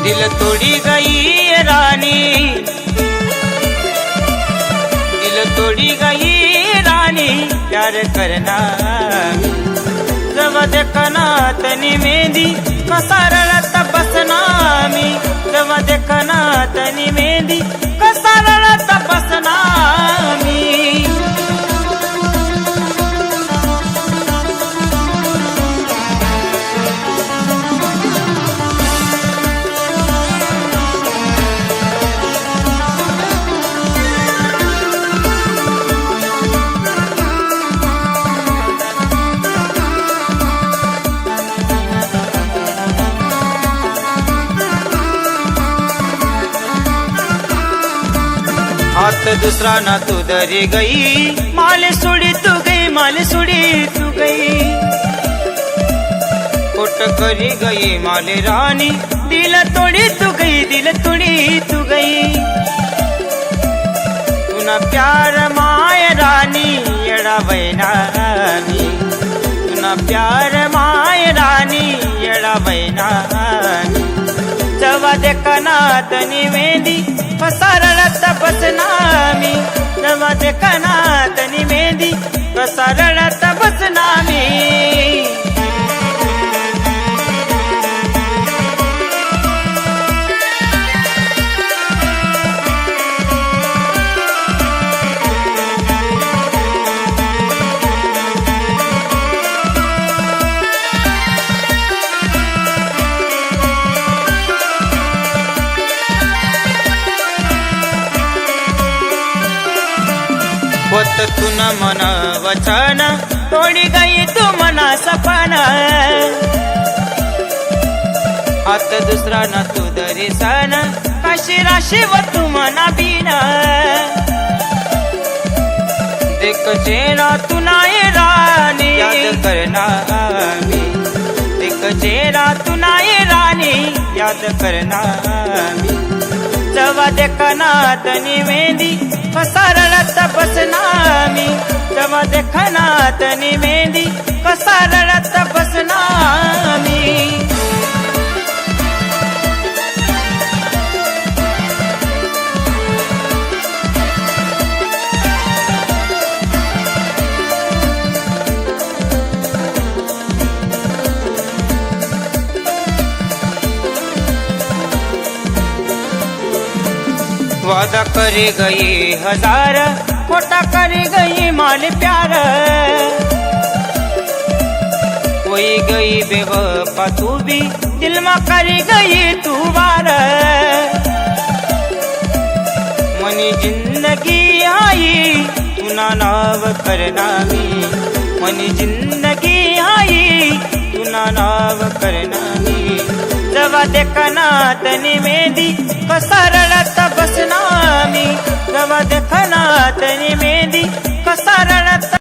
दिल तोड़ी गई रानी, दिल तोड़ी गई रानी, प्यार करना जब देखना तनी मेहंदी कसा रडत बसना मी, जब देखना तनी मेहंदी कसा रडत बसना मी. हाथ दूसरा ना तू दरी गई, माले सुड़ी तू गई, माले सुड़ी तू गई. कोट करी गई माले रानी, दिल तोड़ी तू गई, दिल तोड़ी तू गई. तू ना प्यार माय रानी येड़ा वैनानी, तू ना प्यार माय रानी येड़ा वैनानी. जवा देखना तनी मेहंदी कसा रडत बसना मी, जवा देखना तनी मेहंदी कसा रडत बसना मी. होत तू न मन वचन, तोड़ी गई तू मना सपना. हात दुसरा न तू दर्शन, काशी राशी व तू मना बिना. देख चेहरा तू नाही रानी, याद करना मी. देख चेहरा तू नाही रानी, याद करना मी. जवा देखना तनी मेहंदी कसा रडत बसना मी, जवा देखना तनी मेहंदी कसा रडत बसना मी. वादा करी गई हजार, खोटा करी गई माल प्यार. कोई गई बेवफा तू भी, दिल में करी गई तू वार. मनी जिंदगी आई तू ना नाव करना मी, मनी जिंदगी आई तू ना नाव करना मी. जवा देखना तनी मेहंदी कसा रडत बसना मी, जवा देखना तनी मेहंदी कसा रडत